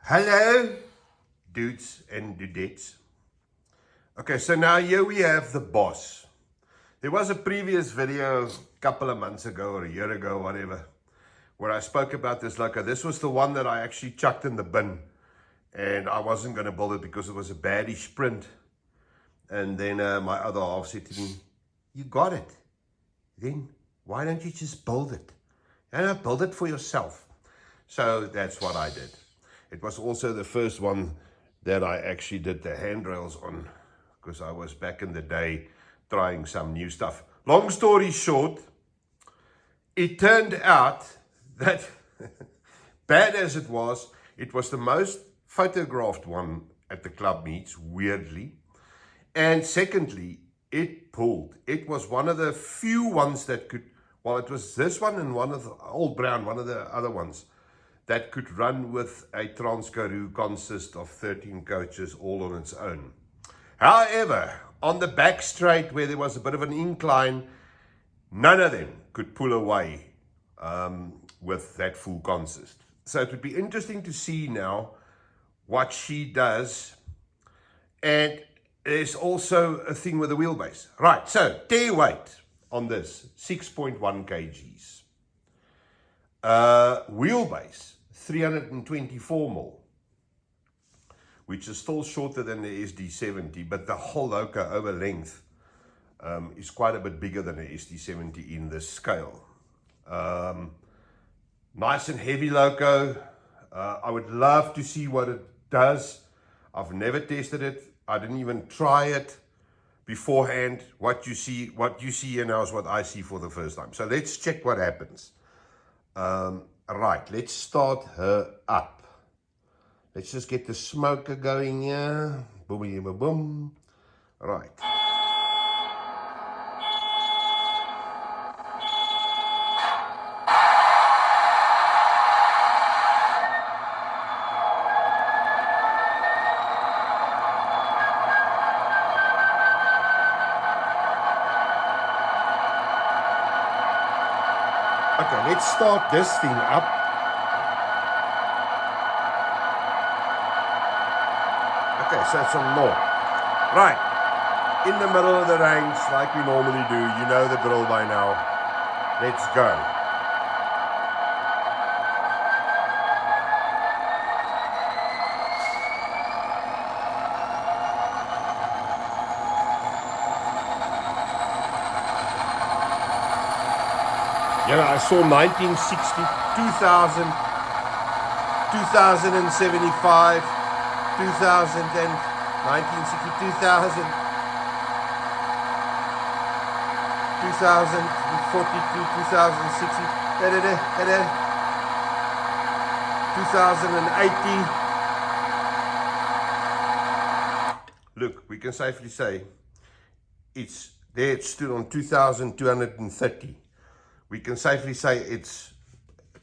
Hello, dudes and dudettes. Okay, so now here we have the boss. There was a previous video a couple of months ago or a year ago, whatever, where I spoke about this loco. This was the one that I actually chucked in the bin, and I wasn't going to build it because it was a baddish print. And then my other half said to me, "You got it. Then why don't you just build it? And build it for yourself." So that's what I did. It was also the first one that I actually did the handrails on, because I was back in the day trying some new stuff. Long story short, it turned out that, bad as it was the most photographed one at the club meets, weirdly. And secondly, it pulled. It was one of the few ones that could, well, it was this one and one of the old brown, one of the other ones, that could run with a Transcaroo consist of 13 coaches all on its own. However, on the back straight where there was a bit of an incline, none of them could pull away with that full consist. So it would be interesting to see now what she does. And there's also a thing with the wheelbase. Right, so tear weight on this, 6.1 kgs. Wheelbase, 324 mil, which is still shorter than the SD70, but the whole loco over length is quite a bit bigger than the SD70 in this scale. Nice and heavy loco. I would love to see what it does. I've never tested it. I didn't even try it beforehand. What you see here now is what I see for the first time. So let's check what happens. Right, let's start her up. Let's just get the smoker going here. Boom, boom, boom, boom. Right. Okay, let's start this thing up. Okay, so it's on low. Right, in the middle of the range, like we normally do. You know the drill by now. Let's go. Yeah, I saw 1960, 2000, 2075, 2000 and 1960, 2000, 2042, 2060, 2080. Look, we can safely say it's there. It stood on 2,230. We can safely say it's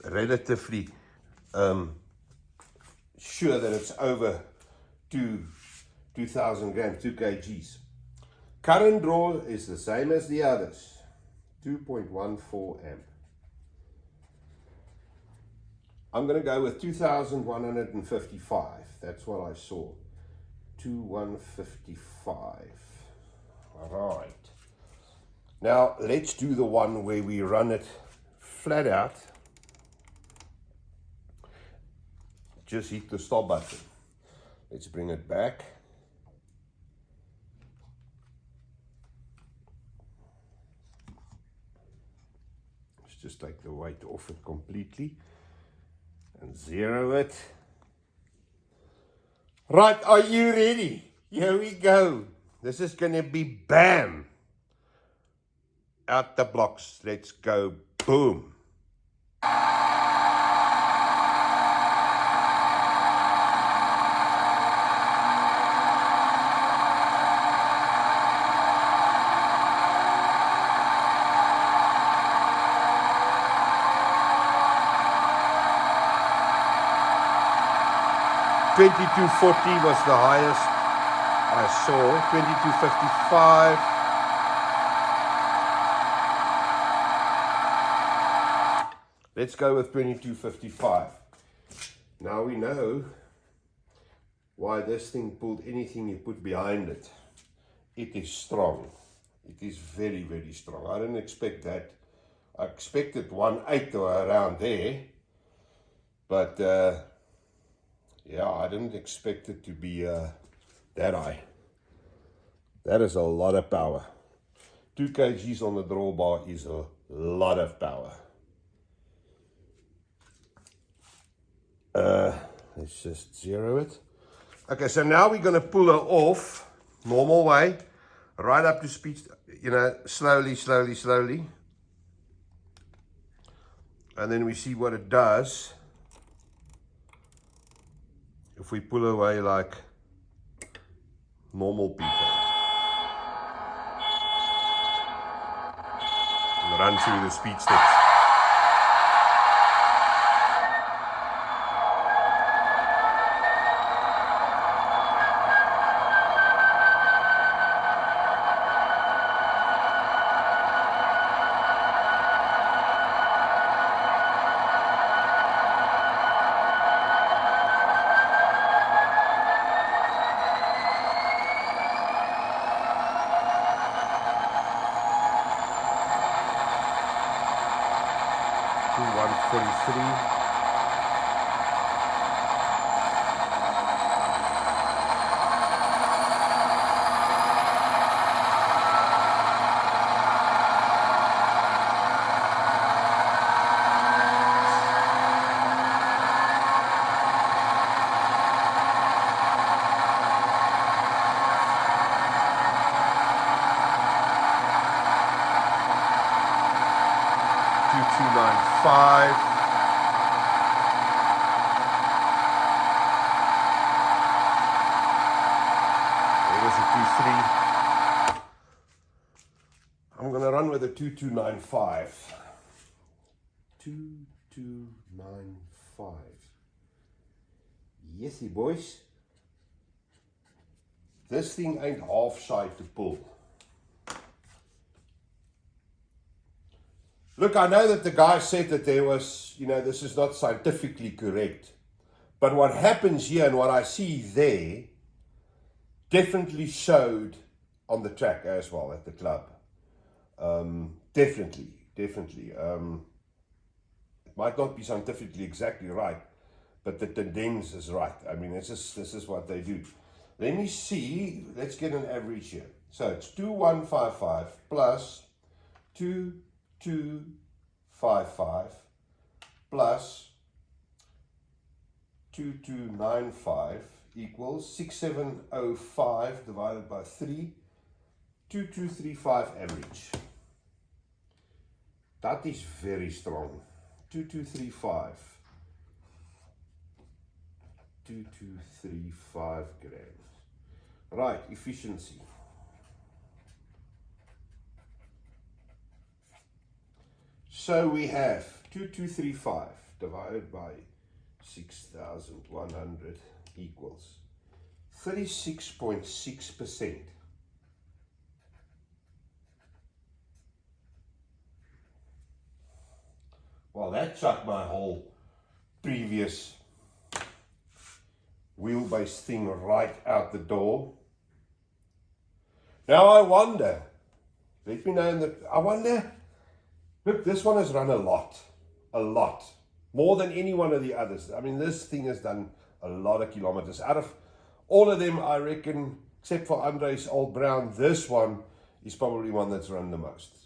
relatively sure that it's over 2,000 grams, 2 kgs. Current draw is the same as the others, 2.14 amp. I'm going to go with 2,155. That's what I saw, 2,155. All right. Now, let's do the one where we run it flat out. Just hit the stop button. Let's bring it back. Let's just take the weight off it completely and zero it. Right, are you ready? Here we go. This is going to be bam. Out the blocks, let's go, boom. 2240 was the highest I saw. 2255. Let's go with 2255. Now we know why this thing pulled anything you put behind it. It is strong. It is very, very strong. I didn't expect that. I expected 1/8 or around there. But, yeah, I didn't expect it to be that high. That is a lot of power. 2 kgs on the drawbar is a lot of power. Let's just zero it. Okay, so now we're going to pull her off, normal way, right up to speed, you know, slowly, slowly, slowly. And then we see what it does if we pull away like normal people. And run through the speed steps. to 143. I'm going to run with a 2295. 2295. Yesy boys. This thing ain't half shy to pull. Look, I know that the guy said that there was, this is not scientifically correct. But what happens here and what I see there definitely showed on the track as well at the club. Definitely. It might not be scientifically exactly right, but the tendence is right. I mean, this is what they do. Let me see. Let's get an average here. So it's 2155 plus 2255 plus 2295 equals 6705 divided by 3, 2235 average. That is very strong. 2235. 2235 grams. Right, efficiency. So we have 2235 divided by 6,100 equals 36.6%. Well, that chucked my whole previous wheelbase thing right out the door. Now I wonder, let me know I wonder, look, this one has run a lot, more than any one of the others. I mean, this thing has done a lot of kilometers. Out of all of them, I reckon, except for Andre's Old Brown, this one is probably one that's run the most.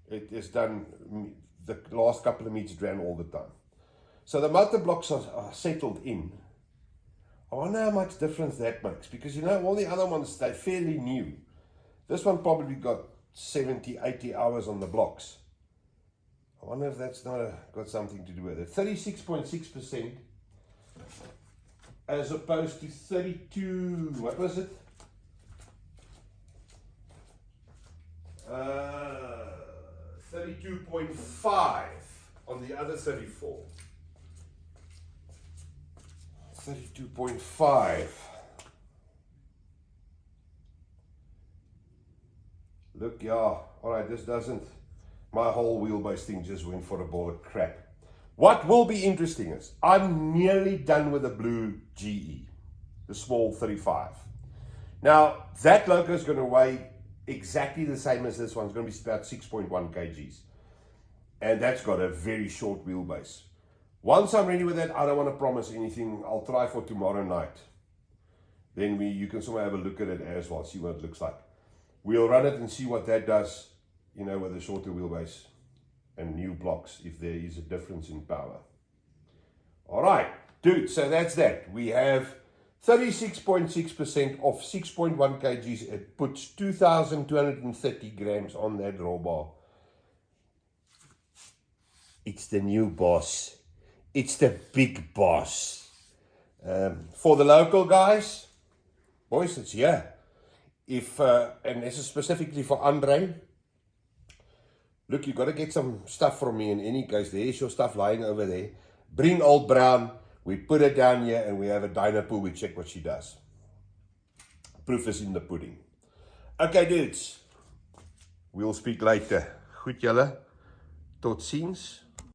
It has done, the last couple of meters ran all the time. So the motor blocks are settled in. I wonder how much difference that makes, because all the other ones, they're fairly new. This one probably got 70, 80 hours on the blocks. I wonder if that's not got something to do with it. 36.6% as opposed to 32, what was it? 32.5 on the other 34. 32.5. Look, yeah, all right, this doesn't, my whole wheelbase thing just went for a ball of crap. What will be interesting is, I'm nearly done with the blue GE. the small 35. Now, that loco is going to weigh exactly the same as this one. It's going to be about 6.1 kgs. And that's got a very short wheelbase. Once I'm ready with that, I don't want to promise anything. I'll try for tomorrow night. Then you can somehow have a look at it as well, see what it looks like. We'll run it and see what that does, you know, with a shorter wheelbase and new blocks, if there is a difference in power. All right, dude, so that's that. We have 36.6% of 6.1 kgs. It puts 2,230 grams on that roll bar. It's the new boss. It's the big boss. For the local guys, boys, it's here. And this is specifically for Andre. Look, you got to get some stuff from me in any case. There's your stuff lying over there. Bring old Brown. We put it down here and we have a Dyno pool. We check what she does. Proof is in the pudding. Okay, dudes. We'll speak later. Goed julle. Tot ziens.